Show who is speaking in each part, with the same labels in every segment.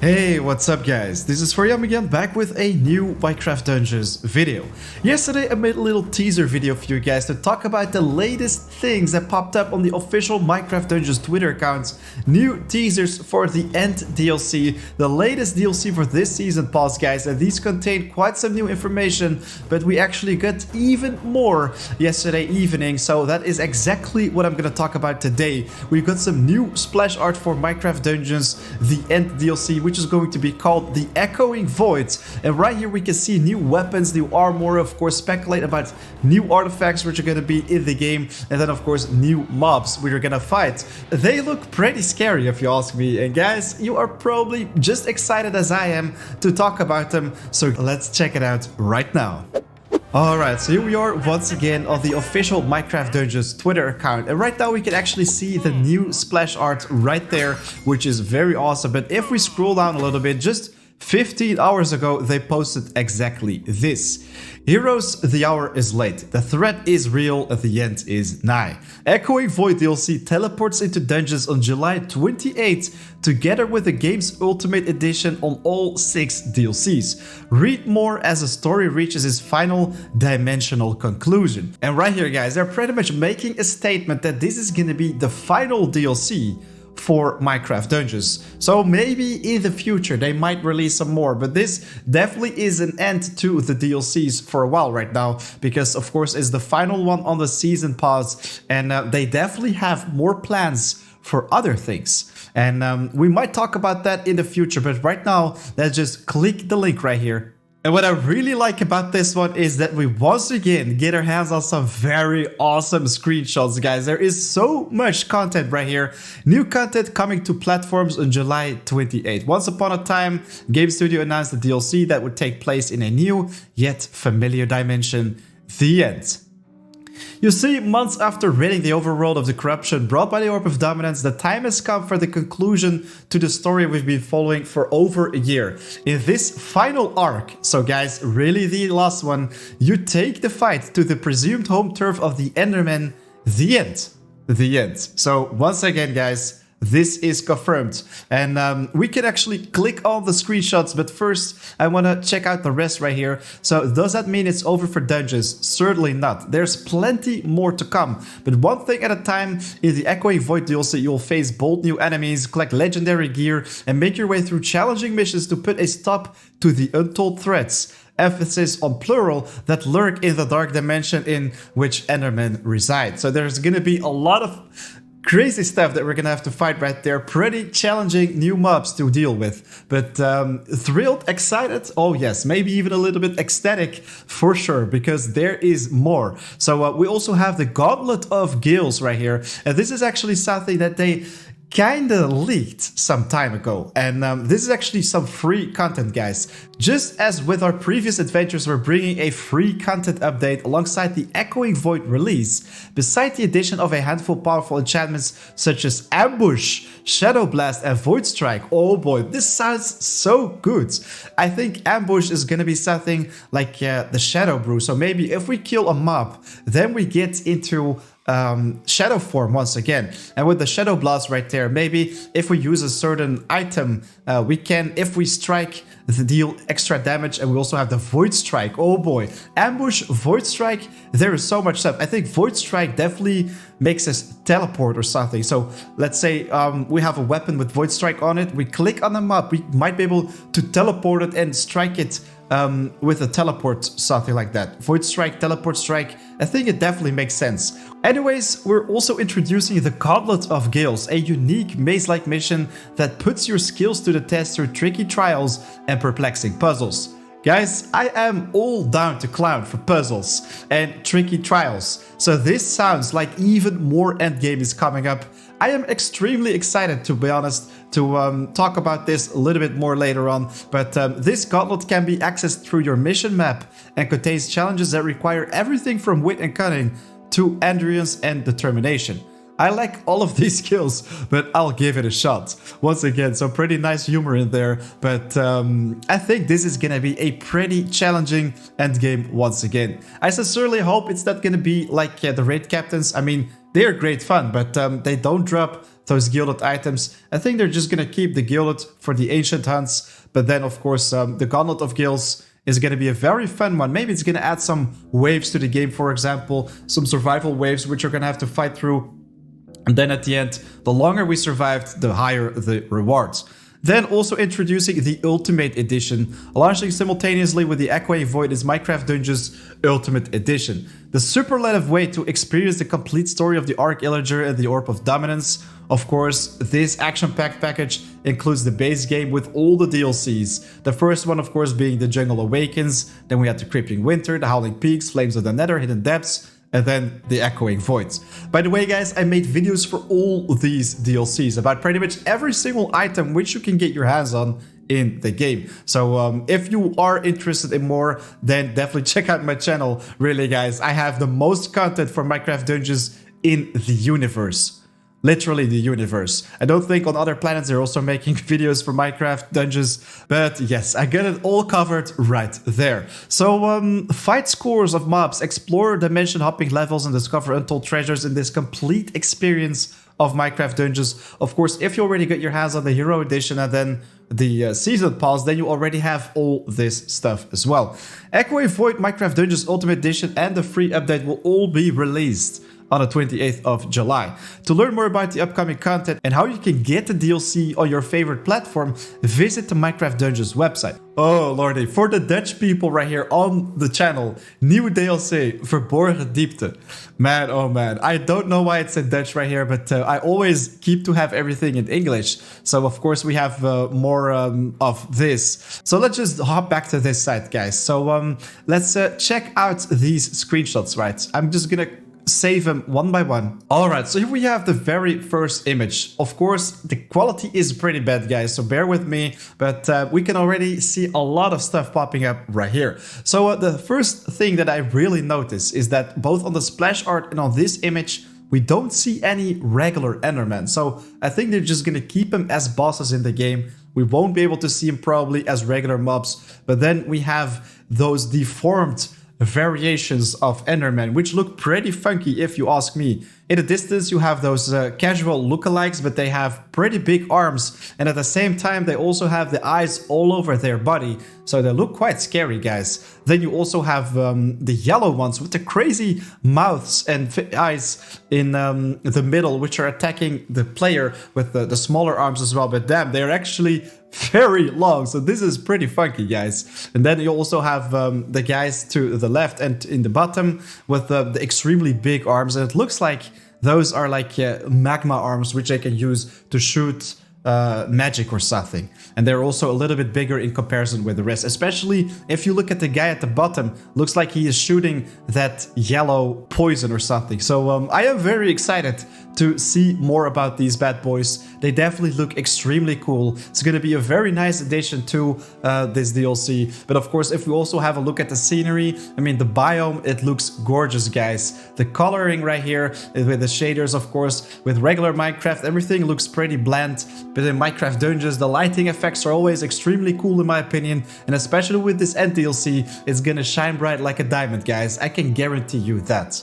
Speaker 1: Hey, what's up guys? This is Faryam again, back with a new Minecraft Dungeons video. Yesterday I made a little teaser video for you guys to talk about the latest things that popped up on the official Minecraft Dungeons Twitter account. New teasers for the End DLC, the latest DLC for this season pass guys, and these contain quite some new information, but we actually got even more yesterday evening, so that is exactly what I'm gonna talk about today. We've got some new splash art for Minecraft Dungeons, the End DLC, which is going to be called the Echoing Void. And right here we can see new weapons, new armor, of course speculate about new artifacts which are going to be in the game, and then of course new mobs which are going to fight. They look pretty scary if you ask me, and guys, you are probably just excited as I am to talk about them, so let's check it out right now. Alright, so here we are once again on the official Minecraft Dungeons Twitter account, and right now we can actually see the new splash art right there, which is very awesome. But if we scroll down a little bit, just 15 hours ago they posted exactly this. Heroes, the hour is late. The threat is real and the end is nigh. Echoing Void DLC teleports into dungeons on July 28th together with the game's Ultimate Edition on all 6 DLCs. Read more as the story reaches its final dimensional conclusion. And right here guys, they're pretty much making a statement that this is gonna be the final DLC for Minecraft Dungeons. So maybe in the future they might release some more, but this definitely is an end to the DLCs for a while right now, because of course it's the final one on the season pass, and they definitely have more plans for other things, and we might talk about that in the future. But right now let's just click the link right here. And what I really like about this one is that we once again get our hands on some very awesome screenshots, guys. There is so much content right here. New content coming to platforms on July 28th. Once upon a time, Game Studio announced the DLC that would take place in a new yet familiar dimension, the End. You see, months after ridding the overworld of the corruption brought by the Orb of Dominance, the time has come for the conclusion to the story we've been following for over a year. In this final arc, so guys, really the last one, you take the fight to the presumed home turf of the Endermen, the End. The End. So once again, guys, this is confirmed, and we can actually click on the screenshots, but first I want to check out the rest right here. So does that mean it's over for dungeons? Certainly not. There's plenty more to come, but one thing at a time. In the Echoing Void DLC, you'll face bold new enemies, collect legendary gear, and make your way through challenging missions to put a stop to the untold threats, emphasis on plural, that lurk in the dark dimension in which Endermen reside. So there's gonna be a lot of crazy stuff that we're gonna have to fight right there. Pretty challenging new mobs to deal with, but thrilled, excited, oh yes, maybe even a little bit ecstatic for sure, because there is more. So we also have the Gauntlet of Gales right here, and this is actually something that they kinda leaked some time ago, and this is actually some free content, guys. Just as with our previous adventures, we're bringing a free content update alongside the Echoing Void release, beside the addition of a handful of powerful enchantments such as Ambush, Shadow Blast, and Void Strike. Oh boy, this sounds so good. I think Ambush is gonna be something like the Shadow Brew, so maybe if we kill a mob, then we get into shadow form once again. And with the Shadow Blast right there, maybe if we use a certain item, we can, if we strike, deal extra damage. And we also have the Void Strike. Oh boy, Ambush, Void Strike, there is so much stuff. I think Void Strike definitely makes us teleport or something. So let's say we have a weapon with Void Strike on it, we click on the mob, we might be able to teleport it and strike it with a teleport, something like that. Void Strike, Teleport Strike, I think it definitely makes sense. Anyways, we're also introducing the Gauntlet of Gales, a unique maze-like mission that puts your skills to the test through tricky trials and perplexing puzzles. Guys, I am all down to clown for puzzles and tricky trials, so this sounds like even more endgame is coming up. I am extremely excited, to be honest, to talk about this a little bit more later on, but this gauntlet can be accessed through your mission map and contains challenges that require everything from wit and cunning to endurance and determination. I like all of these skills, but I'll give it a shot. Once again, some pretty nice humor in there, but I think this is gonna be a pretty challenging endgame once again. I sincerely hope it's not gonna be like the raid captains. I mean, they're great fun, but they don't drop those gilded items. I think they're just gonna keep the gilded for the ancient hunts, but then of course the Gauntlet of Gills is going to be a very fun one. Maybe it's going to add some waves to the game, for example, some survival waves which you're going to have to fight through. And then at the end, the longer we survived, the higher the rewards. Then also introducing the Ultimate Edition, launching simultaneously with the Echoing Void is Minecraft Dungeons Ultimate Edition. The superlative way to experience the complete story of the Arch Illager and the Orb of Dominance. Of course, this action-packed package includes the base game with all the DLCs. The first one, of course, being The Jungle Awakens, then we had the Creeping Winter, the Howling Peaks, Flames of the Nether, Hidden Depths, and then the Echoing Voids. By the way, guys, I made videos for all these DLCs about pretty much every single item which you can get your hands on in the game. So if you are interested in more, then definitely check out my channel. Really, guys, I have the most content for Minecraft Dungeons in the universe. Literally the universe. I don't think on other planets they're also making videos for Minecraft Dungeons, but yes, I got it all covered right there. So fight scores of mobs, explore dimension hopping levels and discover untold treasures in this complete experience of Minecraft Dungeons. Of course, if you already got your hands on the Hero Edition and then the Season Pass, then you already have all this stuff as well. Echoing Void, Minecraft Dungeons Ultimate Edition and the free update will all be released on the 28th of July. To learn more about the upcoming content and how you can get the DLC on your favorite platform, visit the Minecraft Dungeons website. Oh lordy, for the Dutch people right here on the channel, nieuwe DLC, Verborgen Diepte. Man, oh man, I don't know why it's in Dutch right here, but I always keep to have everything in English. So of course we have more of this. So let's just hop back to this site, guys. So let's check out these screenshots, right? I'm just gonna save them one by one. Alright, so here we have the very first image. Of course, the quality is pretty bad, guys, so bear with me, but we can already see a lot of stuff popping up right here. So the first thing that I really notice is that both on the splash art and on this image, we don't see any regular Endermen. So I think they're just gonna keep them as bosses in the game. We won't be able to see them probably as regular mobs, but then we have those deformed variations of Endermen, which look pretty funky if you ask me. In the distance, you have those casual lookalikes, but they have pretty big arms, and at the same time, they also have the eyes all over their body, so they look quite scary, guys. Then you also have the yellow ones with the crazy mouths and eyes in the middle, which are attacking the player with the smaller arms as well, but damn, they're actually very long, so this is pretty funky, guys. And then you also have the guys to the left and in the bottom with the extremely big arms, and it looks like those are like magma arms which they can use to shoot magic or something, and they're also a little bit bigger in comparison with the rest, especially if you look at the guy at the bottom. Looks like he is shooting that yellow poison or something. So I am very excited to see more about these bad boys. They definitely look extremely cool. It's going to be a very nice addition to this DLC. But of course, if we also have a look at the scenery, I mean, the biome, it looks gorgeous, guys. The coloring right here with the shaders, of course, with regular Minecraft, everything looks pretty bland. But in Minecraft Dungeons, the lighting effects are always extremely cool in my opinion. And especially with this end DLC, it's gonna shine bright like a diamond, guys. I can guarantee you that.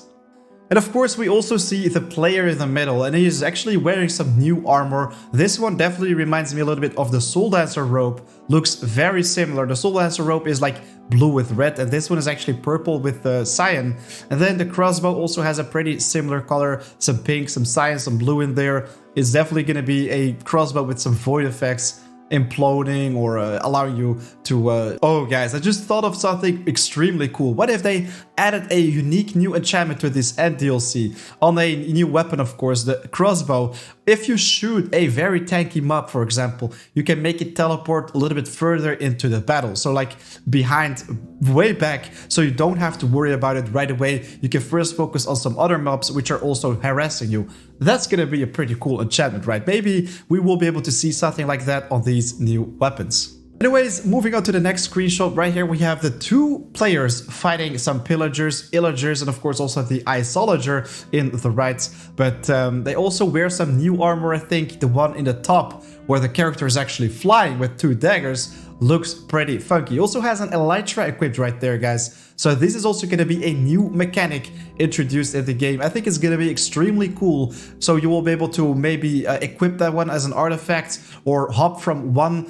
Speaker 1: And of course, we also see the player in the middle, and he is actually wearing some new armor. This one definitely reminds me a little bit of the Soul Dancer robe. Looks very similar. The Soul Dancer robe is like blue with red, and this one is actually purple with cyan. And then the crossbow also has a pretty similar color, some pink, some cyan, some blue in there. It's definitely going to be a crossbow with some void effects, imploding or allowing you to oh guys, I just thought of something extremely cool. What if they added a unique new enchantment to this end DLC on a new weapon, of course, the crossbow? If you shoot a very tanky mob, for example, you can make it teleport a little bit further into the battle, so like behind, way back, so you don't have to worry about it right away. You can first focus on some other mobs which are also harassing you. That's gonna be a pretty cool enchantment, right? Maybe we will be able to see something like that on these new weapons. Anyways, moving on to the next screenshot. Right here we have the two players fighting some pillagers, illagers, and of course also the Isolager in the right. But they also wear some new armor, I think. The one in the top where the character is actually flying with two daggers looks pretty funky. He also has an elytra equipped right there, guys. So this is also going to be a new mechanic introduced in the game. I think it's going to be extremely cool. So you will be able to maybe equip that one as an artifact or hop from one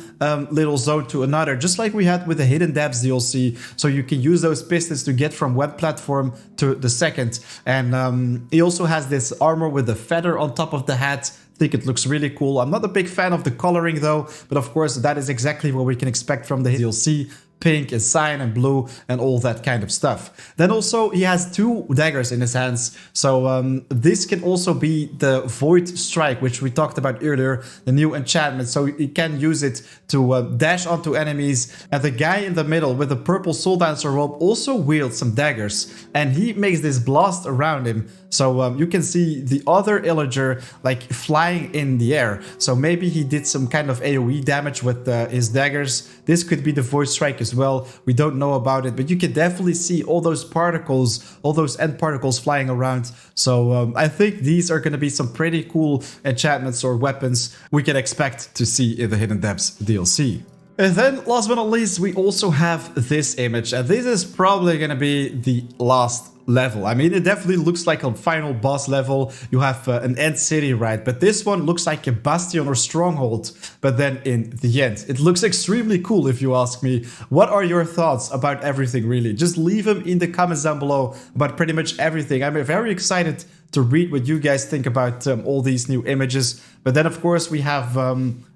Speaker 1: little zone to another, just like we had with the Hidden Depths DLC. So you can use those pistons to get from one platform to the second. And he also has this armor with the feather on top of the hat. I think it looks really cool. I'm not a big fan of the coloring though, but of course that is exactly what we can expect from the DLC. Pink and cyan and blue and all that kind of stuff. Then also he has 2 daggers in his hands. So this can also be the Void Strike, which we talked about earlier, the new enchantment. So you can use it to dash onto enemies. And the guy in the middle with the purple Soul Dancer robe also wields some daggers. And he makes this blast around him. So you can see the other Illager like flying in the air. So maybe he did some kind of AoE damage with his daggers. This could be the Void Strike as well. We don't know about it, but you can definitely see all those particles, all those end particles flying around. So I think these are going to be some pretty cool enchantments or weapons we can expect to see in the Hidden Depths DLC. And then, last but not least, we also have this image. And this is probably going to be the last level. I mean, it definitely looks like a final boss level. You have an end city, right? But this one looks like a bastion or stronghold. But then in the end, it looks extremely cool if you ask me. What are your thoughts about everything, really? Just leave them in the comments down below about pretty much everything. I'm very excited to read what you guys think about all these new images. But then, of course, we have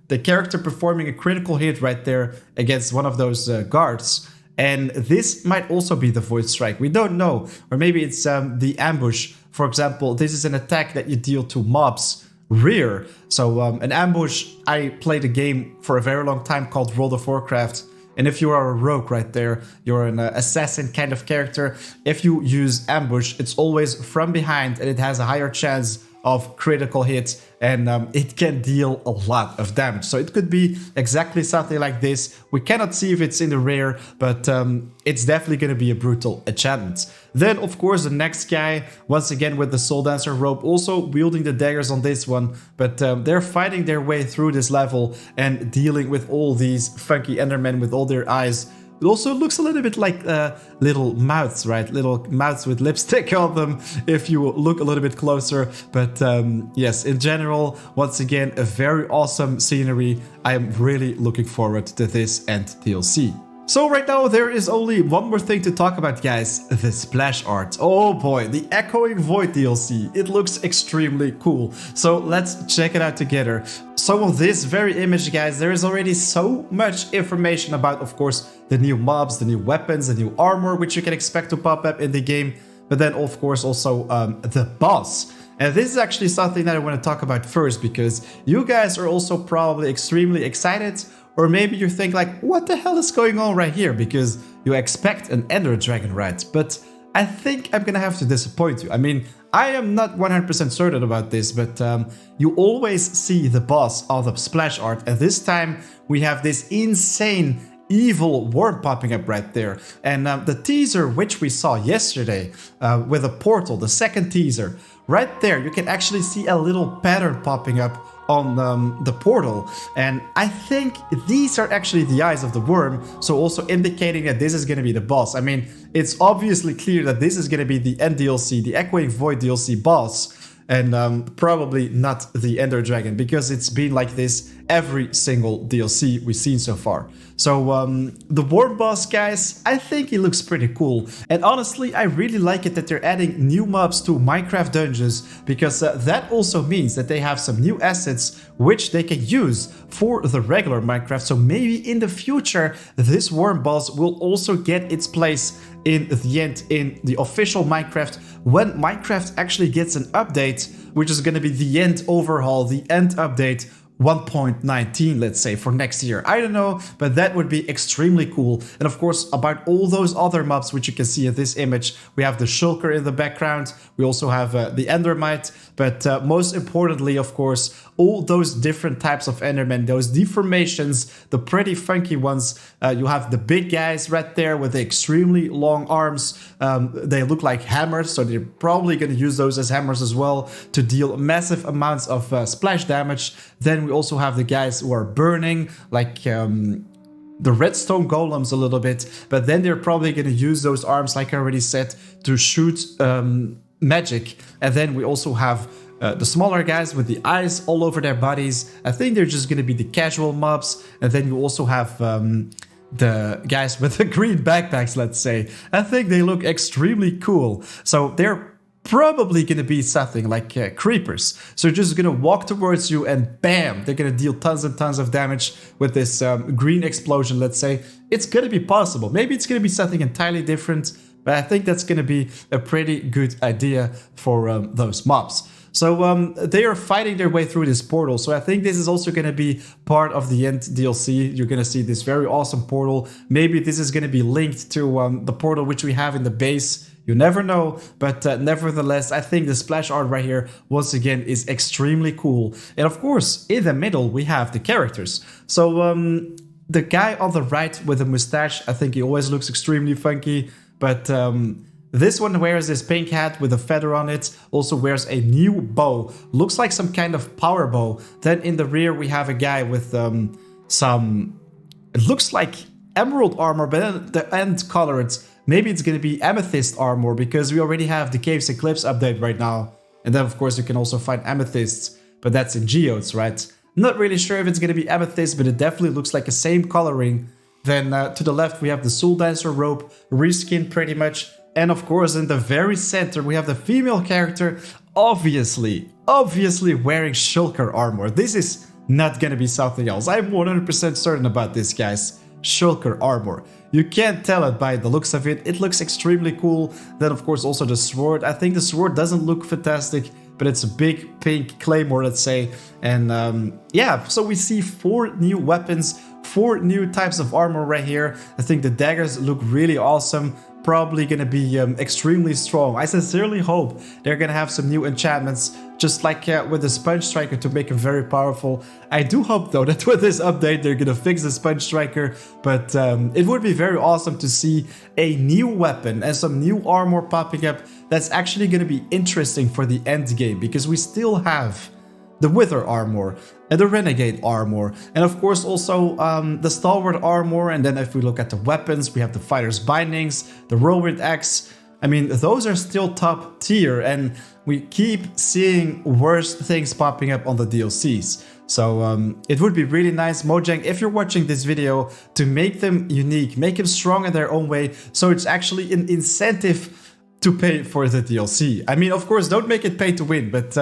Speaker 1: the character performing a critical hit right there against one of those guards. And this might also be the Void Strike. We don't know. Or maybe it's the ambush. For example, this is an attack that you deal to mobs rear. So an ambush, I played a game for a very long time called World of Warcraft. And if you are a rogue right there, you're an assassin kind of character. If you use ambush, it's always from behind and it has a higher chance of critical hits, and it can deal a lot of damage. So it could be exactly something like this. We cannot see if it's in the rare, but it's definitely going to be a brutal enchantment. Then, of course, the next guy, once again with the Soul Dancer robe, also wielding the daggers on this one, but they're fighting their way through this level and dealing with all these funky Endermen with all their eyes. It also looks a little bit like little mouths, right? Little mouths with lipstick on them if you look a little bit closer. But yes, in general, once again, a very awesome scenery. I am really looking forward to this and DLC. So right now there is only one more thing to talk about, guys, the splash art. Oh boy, the Echoing Void DLC. It looks extremely cool. So let's check it out together. So on this very image, guys, there is already so much information about, of course, the new mobs, the new weapons, the new armor, which you can expect to pop up in the game. But then, of course, also the boss. And this is actually something that I want to talk about first, because you guys are also probably extremely excited. Or maybe you think like, what the hell is going on right here? Because you expect an Ender Dragon, right? But I think I'm gonna have to disappoint you. I mean, I am not 100% certain about this, but you always see the boss of the splash art. And this time we have this insane evil worm popping up right there. And the teaser which we saw yesterday with a portal, the second teaser, right there, you can actually see a little pattern popping up on the portal, and I think these are actually the eyes of the worm, so also indicating that this is going to be the boss. I mean, it's obviously clear that this is going to be the end DLC, the Echoing Void DLC boss, and probably not the Ender Dragon, because it's been like this every single DLC we've seen so far. So the worm boss, guys, I think it looks pretty cool. And honestly, I really like it that they're adding new mobs to Minecraft dungeons, because that also means that they have some new assets which they can use for the regular Minecraft. So maybe in the future, this worm boss will also get its place in the end in the official Minecraft, when Minecraft actually gets an update, which is going to be the end overhaul, the end update 1.19, let's say, for next year. I don't know, but that would be extremely cool. And of course, about all those other mobs which you can see in this image, we have the Shulker in the background, we also have the Endermite, but most importantly, of course, all those different types of Endermen, those deformations, the pretty funky ones. You have the big guys right there with the extremely long arms. They look like hammers, so they're probably going to use those as hammers as well to deal massive amounts of splash damage. Then we also have the guys who are burning, like the redstone golems a little bit, but then they're probably going to use those arms, like I already said, to shoot magic. And then we also have the smaller guys with the eyes all over their bodies. I think they're just going to be the casual mobs. And then you also have the guys with the green backpacks, let's say. I think they look extremely cool. So they're probably going to be something like creepers. So they're just going to walk towards you and bam, they're going to deal tons and tons of damage with this green explosion, let's say. It's going to be possible. Maybe it's going to be something entirely different, but I think that's going to be a pretty good idea for those mobs. So they are fighting their way through this portal. So I think this is also going to be part of the end DLC. You're going to see this very awesome portal. Maybe this is going to be linked to the portal which we have in the base. You never know, but nevertheless, I think the splash art right here, once again, is extremely cool. And of course, in the middle, we have the characters. So the guy on the right with the mustache, I think he always looks extremely funky. But this one wears this pink hat with a feather on it, also wears a new bow. Looks like some kind of power bow. Then in the rear, we have a guy with some... It looks like emerald armor, but then the end color, maybe it's going to be amethyst armor, because we already have the Caves Eclipse update right now. And then, of course, you can also find amethysts, but that's in geodes, right? Not really sure if it's going to be amethyst, but it definitely looks like the same coloring. Then to the left, we have the Soul Dancer robe, reskin pretty much. And of course, in the very center, we have the female character, obviously wearing shulker armor. This is not going to be something else. I'm 100% certain about this, guys. Shulker armor. You can't tell it by the looks of it. It looks extremely cool. Then, of course, also the sword. I think the sword doesn't look fantastic, but it's a big pink claymore, let's say. And yeah, so we see 4 new weapons, 4 new types of armor right here. I think the daggers look really awesome. Probably gonna be extremely strong. I sincerely hope they're gonna have some new enchantments, just like with the Sponge Striker, to make him very powerful. I do hope though that with this update they're gonna fix the Sponge Striker, but it would be very awesome to see a new weapon and some new armor popping up that's actually gonna be interesting for the end game, because we still have the Wither armor and the Renegade armor, and of course also the Stalwart armor. And then if we look at the weapons, we have the Fighter's Bindings, the Whirlwind Axe. I mean, those are still top tier, and we keep seeing worse things popping up on the DLCs. So it would be really nice, Mojang, if you're watching this video, to make them unique, make them strong in their own way, so it's actually an incentive to pay for the DLC. I mean, of course, don't make it pay to win, but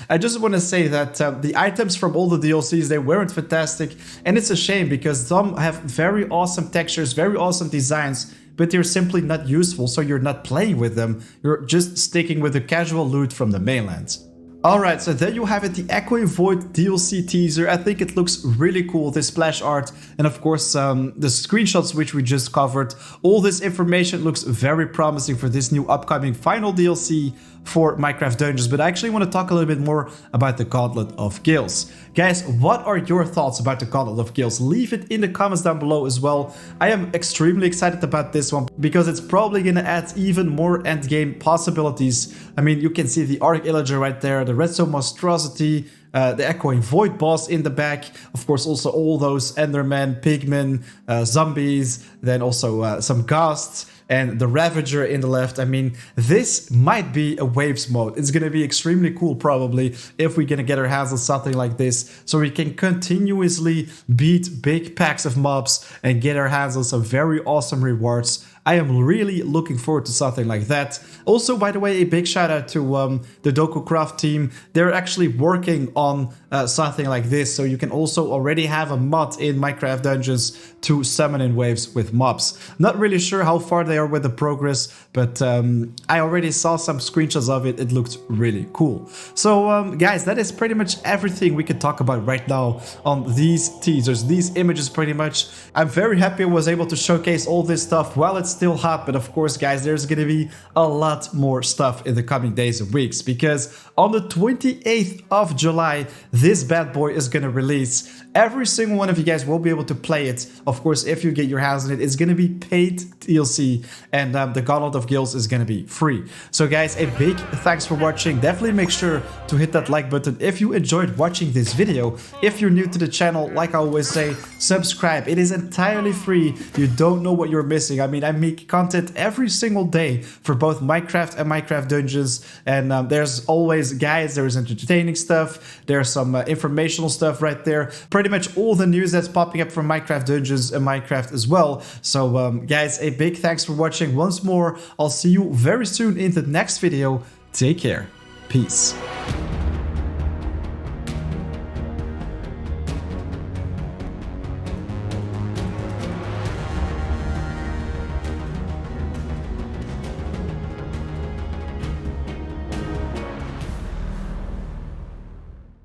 Speaker 1: I just want to say that the items from all the DLCs, they weren't fantastic, and it's a shame because some have very awesome textures, very awesome designs, but they're simply not useful, so you're not playing with them, you're just sticking with the casual loot from the mainland. Alright, so there you have it, the Echoing Void DLC teaser. I think it looks really cool, this splash art, and of course the screenshots which we just covered. All this information looks very promising for this new upcoming final DLC for Minecraft Dungeons, but I actually want to talk a little bit more about the Gauntlet of Gills. Guys, what are your thoughts about the Gauntlet of Gills? Leave it in the comments down below as well. I am extremely excited about this one because it's probably going to add even more endgame possibilities. I mean, you can see the Arc Illager right there, the Redstone Monstrosity, the Echoing Void boss in the back, of course also all those Endermen, Pigmen, zombies, then also some ghosts, and the Ravager in the left. I mean, this might be a waves mode. It's gonna be extremely cool probably if we're gonna get our hands on something like this, so we can continuously beat big packs of mobs and get our hands on some very awesome rewards. I am really looking forward to something like that. Also, by the way, a big shout out to the DokuCraft team. They're actually working on something like this, so you can also already have a mod in Minecraft Dungeons to summon in waves with mobs. Not really sure how far they are with the progress, but I already saw some screenshots of it. It looked really cool. So guys, that is pretty much everything we can talk about right now on these teasers, these images pretty much. I'm very happy I was able to showcase all this stuff while it's still hot, but of course, guys, there's gonna be a lot more stuff in the coming days and weeks, because on the 28th of July, this bad boy is gonna release. Every single one of you guys will be able to play it. Of course, if you get your hands on it, it's gonna be paid DLC, and the Gauntlet of Guilds is gonna be free. So guys, a big thanks for watching. Definitely make sure to hit that like button if you enjoyed watching this video. If you're new to the channel, like I always say, subscribe. It is entirely free. You don't know what you're missing. I mean, I make content every single day for both Minecraft and Minecraft Dungeons, and there's always guides, there's entertaining stuff, there's some informational stuff right there. Pretty much all the news that's popping up from Minecraft Dungeons and Minecraft as well. So guys, a big thanks for watching once more. I'll see you very soon in the next video. Take care. Peace.